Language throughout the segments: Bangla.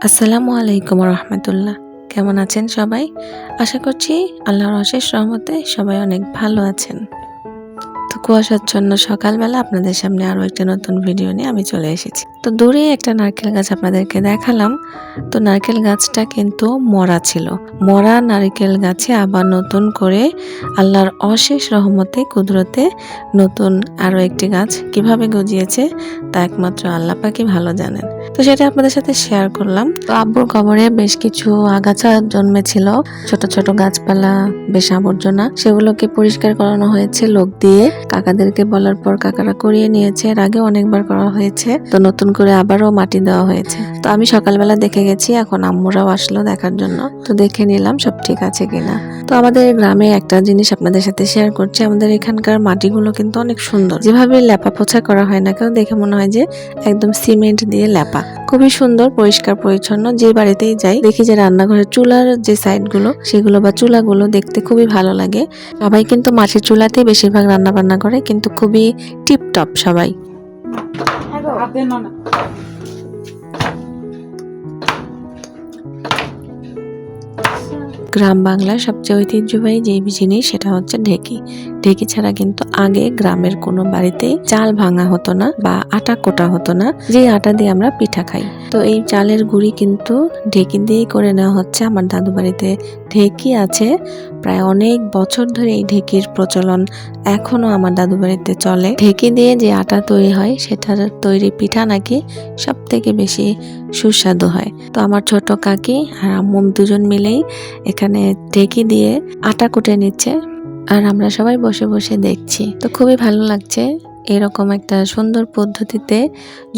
আসসালামু আলাইকুম রহমতুল্লাহ। কেমন আছেন সবাই? আশা করছি আল্লাহর অশেষ রহমতে সবাই অনেক ভালো আছেন। তো কুয়াশাচ্ছন্ন সকালবেলা আপনাদের সামনে আরও একটা নতুন ভিডিও নিয়ে আমি চলে এসেছি। তো দূরে একটা নারকেল গাছ আপনাদেরকে দেখালাম। তো নারকেল গাছটা কিন্তু মরা ছিল। মরা নারকেল গাছে আবার নতুন করে আল্লাহর অশেষ রহমতে কুদরতে নতুন আরও একটি গাছ কিভাবে গজিয়েছে তা একমাত্র আল্লাহ পাকই ভালো জানেন। তো সেটা আপনাদের সাথে শেয়ার করলাম। তো আব্বুর কবরে বেশ কিছু আগাছা জন্মেছিল, ছোট ছোট গাছপালা, বেশ আবর্জনা, সেগুলোকে পরিষ্কার করানো হয়েছে লোক দিয়ে। কাকাদেরকে বলার পর কাকারা করিয়ে নিয়েছে। এর আগে অনেকবার করা হয়েছে, তো নতুন করে আবারও মাটি দেওয়া হয়েছে। তো আমি সকালবেলা দেখে গেছি, এখন আম্মুরাও আসলো দেখার জন্য। তো দেখে নিলাম সব ঠিক আছে কিনা। তো আমাদের গ্রামে একটা জিনিস আপনাদের সাথে শেয়ার করছি। আমাদের এখানকার মাটিগুলো কিন্তু অনেক সুন্দর। যেভাবে লেপা পোছা করা হয় না কেন, দেখে মনে হয় যে একদম সিমেন্ট দিয়ে লেপা। খুবই সুন্দর, পরিষ্কার পরিচ্ছন্ন। যে বাড়িতেই যাই দেখি যে রান্নাঘরের চুলার যে সাইডগুলো সেগুলো বা চুলাগুলো দেখতে খুবই ভালো লাগে। সবাই কিন্তু মাটির চুলাতেই বেশিরভাগ রান্না বান্না করে, কিন্তু খুবই টিপটপ সবাই। গ্রাম বাংলার সবচেয়ে ঐতিহ্যবাহী যে জিনিস সেটা হচ্ছে ঢেকি। ঢেকি ছাড়া কিন্তু আগে গ্রামের কোনো বাড়িতেই চাল ভাঙা হতো না বা আটা কোটা হতো না, যে আটা দিয়ে আমরা পিঠা খাই। তো এই চালের গুঁড়ি কিন্তু ঢেকি দিয়েই করে নেওয়া হচ্ছে। আমার দাদু বাড়িতে ঢেকি আছে, প্রায় অনেক বছর ধরে এই ঢেকির প্রচলন এখনো আমার দাদু বাড়িতে চলে। ঢেকি দিয়ে যে আটা তৈরি হয় সেটার তৈরি পিঠা নাকি সব থেকে বেশি সুস্বাদু হয়। তো আমার ছোট কাকি আর আম্মু দুজন মিলেই এখানে ঢেকি দিয়ে আটা কুটে নিচ্ছে, আর আমরা সবাই বসে বসে দেখছি। তো খুবই ভালো লাগছে এরকম একটা সুন্দর পদ্ধতিতে।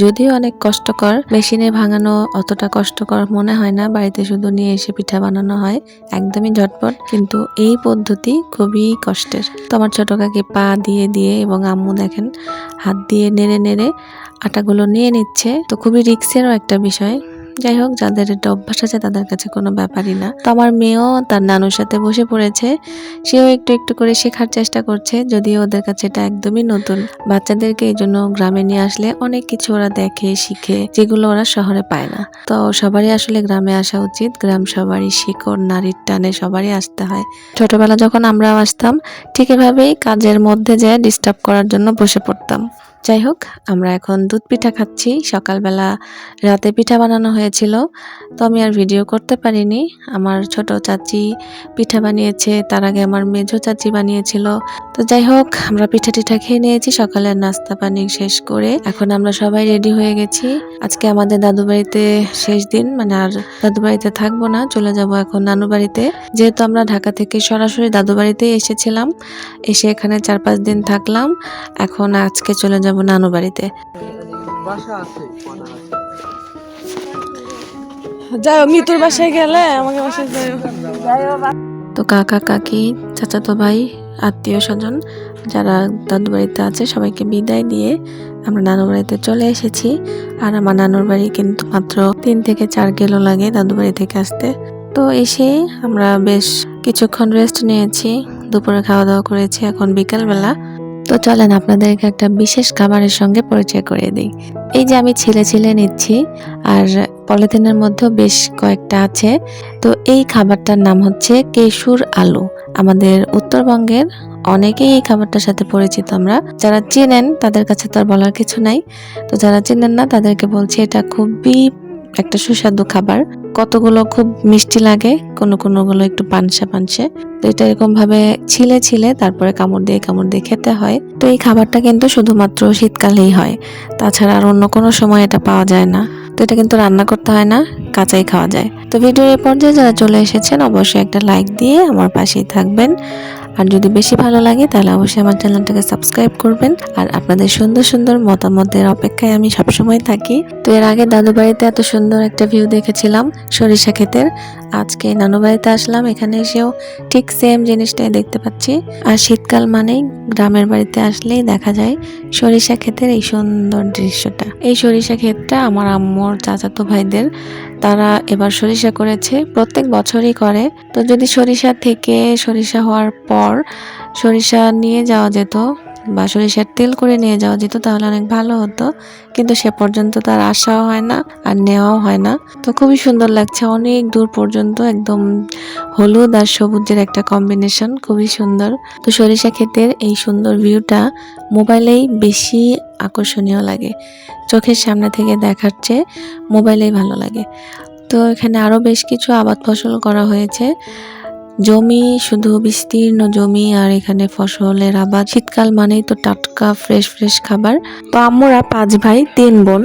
যদিও অনেক কষ্টকর, মেশিনে ভাঙানো অতটা কষ্টকর মনে হয় না, বাড়িতে শুধু নিয়ে এসে পিঠা বানানো হয়, একদমই ঝটপট। কিন্তু এই পদ্ধতি খুবই কষ্টের। তো আমার ছোট কাকি পা দিয়ে দিয়ে এবং আম্মু দেখেন হাত দিয়ে নেড়ে নেড়ে আটাগুলো নিয়ে নিচ্ছে। তো খুবই রিস্কেরও একটা বিষয়। যাই হোক, যাদের এটা অভ্যাস আছে তাদের কাছে কোনো ব্যাপারই না। তো আমার মেয়েও তার নানুর সাথে বসে পড়েছে, সেও একটু একটু করে শেখার চেষ্টা করছে, যদিও ওদের কাছে এটা একদমই নতুন। বাচ্চাদেরকে এই জন্য গ্রামে নিয়ে আসলে অনেক কিছু ওরা দেখে শিখে, যেগুলো ওরা শহরে পায় না। তো সবারই আসলে গ্রামে আসা উচিত। গ্রাম সবারই শিকড়, নারীর টানে সবারই আসতে হয়। ছোটবেলা যখন আমরাও আসতাম, ঠিক এভাবেই কাজের মধ্যে যেয়ে ডিস্টার্ব করার জন্য বসে পড়তাম। যাই হোক, আমরা এখন দুধ পিঠা খাচ্ছি। সকালবেলা রাতে পিঠা বানানো হয়েছিল, তো আমি আর ভিডিও করতে পারিনি। আমার ছোট চাচি পিঠা বানিয়েছে, তার আগে আমার মেজো চাচি বানিয়েছিল। তো যাই হোক, আমরা পিঠা টিঠা খেয়ে নিয়েছি, সকালের নাস্তা পানি শেষ করে এখন আমরা সবাই রেডি হয়ে গেছি। আজকে আমাদের দাদু বাড়িতে শেষ দিন, মানে আর দাদু বাড়িতে থাকবো না, চলে যাব এখন নানু বাড়িতে। যেহেতু আমরা ঢাকা থেকে সরাসরি দাদু বাড়িতেই এসেছিলাম, এসে এখানে 4-5 দিন থাকলাম, এখন আজকে চলে যাব নানু বাড়িতে। যাও মিতুর বাসায় গেলে আমাকে বাসায় যাও। তো কাকা কাকি, চাচাতো ভাই, আত্মীয় স্বজন যারা দাদু বাড়িতে আছে সবাইকে বিদায় দিয়ে আমরা নানু বাড়িতে চলে এসেছি। আর আমার নানুর বাড়ি কিন্তু মাত্র 3 থেকে 4 কিলো লাগে দাদু বাড়ি থেকে আসতে। তো এসে আমরা বেশ কিছুক্ষণ রেস্ট নিয়েছি, দুপুরে খাওয়া দাওয়া করেছি, এখন বিকালবেলা। তো চলেন আপনাদেরকে একটা বিশেষ খাবারের সঙ্গে পরিচয় করিয়ে দিই। এই যে আমি ছিলে ছিলে নিচ্ছি, আর পলিথিনের মধ্যে বেশ কয়েকটা আছে। তো এই খাবারটার নাম হচ্ছে কেশুর আলু। আমাদের উত্তরবঙ্গের অনেকেই এই খাবারটার সাথে পরিচিত। আমরা যারা চেনেন তাদের কাছে তো আর বলার কিছু নাই, তো যারা চেনেন না তাদেরকে বলছি এটা খুবই একটা সুস্বাদু খাবার। কতগুলো খুব মিষ্টি লাগে, কোনোগুলো একটু পানসে পানসে। তো এটা এরকম ভাবে ছিলে ছিলে তারপরে কামড় দিয়ে খেতে হয়। তো এই খাবারটা কিন্তু শুধুমাত্র শীতকালেই হয়, তাছাড়া আর অন্য কোনো সময় এটা পাওয়া যায় না। তো এটা কিন্তু রান্না করতে হয় না, কাঁচাই খাওয়া যায়। তো ভিডিওর এই পর্যায়ে যারা চলে এসেছেন অবশ্যই একটা লাইক দিয়ে আমার পাশেই থাকবেন, আর যদি বেশি ভালো লাগে তাহলে অবশ্যই আমার চ্যানেলটাকে সাবস্ক্রাইব করবেন। আর আপনাদের সুন্দর সুন্দর মতামতের অপেক্ষায় আমি সবসময় থাকি। তো এর আগে দাদু বাড়িতে এত সুন্দর একটা ভিউ দেখেছিলাম সরিষা ক্ষেতের, আজকে নানু বাড়িতে আসলাম, এখানে এসেও ঠিক সেম জিনিসটাই দেখতে পাচ্ছি। আর শীতকাল মানেই গ্রামের বাড়িতে আসলেই দেখা যায় সরিষা ক্ষেতের এই সুন্দর দৃশ্যটা। এই সরিষা ক্ষেতটা আমার আম্মুর চাচাতো ভাইদের, তারা এবার সরিষা করেছে, প্রত্যেক বছরই করে। তো যদি সরিষা থেকে সরিষা হওয়ার পর সরিষা নিয়ে যাওয়া যেত বা সরিষার তেল করে নিয়ে যাওয়া যেত তাহলে অনেক ভালো হতো, কিন্তু সে পর্যন্ত তার আসাও হয় না আর নেওয়াও হয় না। তো খুবই সুন্দর লাগছে, অনেক দূর পর্যন্ত একদম হলুদ আর সবুজের একটা কম্বিনেশন, খুবই সুন্দর। তো সরিষা ক্ষেতের এই সুন্দর ভিউটা মোবাইলেই বেশি আকর্ষণীয় লাগে, চোখের সামনে থেকে দেখার চেয়ে মোবাইলেই ভালো লাগে। তো এখানে আরো বেশ কিছু আবাদ ফসল করা হয়েছে, জমি শুধু বিস্তীর্ণ জমি, আর এখানে ফসলের আবাদ। শীতকাল মানেই তো টাটকা ফ্রেশ ফ্রেশ খাবার। তো আম্মুরা 5 ভাই 3 বোন,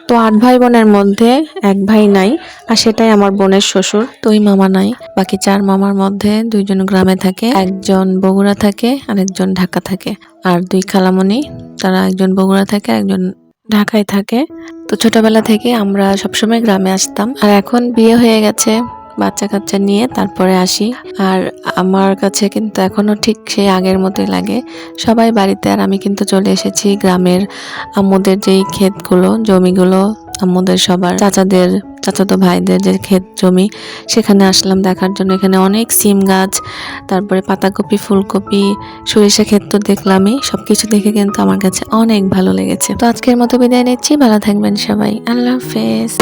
তো 8 ভাই বোনের মধ্যে 1 ভাই নাই, আর সেটাই আমার বোনের শ্বশুর। দুই মামা নাই, বাকি 4 মামার মধ্যে 2 জন গ্রামে থাকে, একজন বগুড়া থাকে আর একজন ঢাকা থাকে। আর 2 খালামণি, তারা একজন বগুড়া থাকে আর একজন ঢাকায় থাকে। তো ছোটবেলা থেকে আমরা সবসময় গ্রামে আসতাম, আর এখন বিয়ে হয়ে গেছে, বাচ্চা কাচ্চা নিয়ে তারপরে আসি। আর আমার কাছে কিন্তু এখনো ঠিক সেই আগের মতোই লাগে, সবাই বাড়িতে, আর আমি কিন্তু চলে এসেছি গ্রামের আম্মুদের যেই ক্ষেতগুলো জমিগুলো, আম্মুদের সবার চাচাদের চাচাতো ভাইদের যে ক্ষেত জমি, সেখানে আসলাম দেখার জন্য। এখানে অনেক সিম গাছ, তারপরে পাতাকপি, ফুলকপি, সরিষা ক্ষেত তো দেখলামই। সবকিছু দেখে কিন্তু আমার কাছে অনেক ভালো লেগেছে। তো আজকের মতো বিদায় নিচ্ছি, ভালো থাকবেন সবাই, আল্লাহ হাফেজ।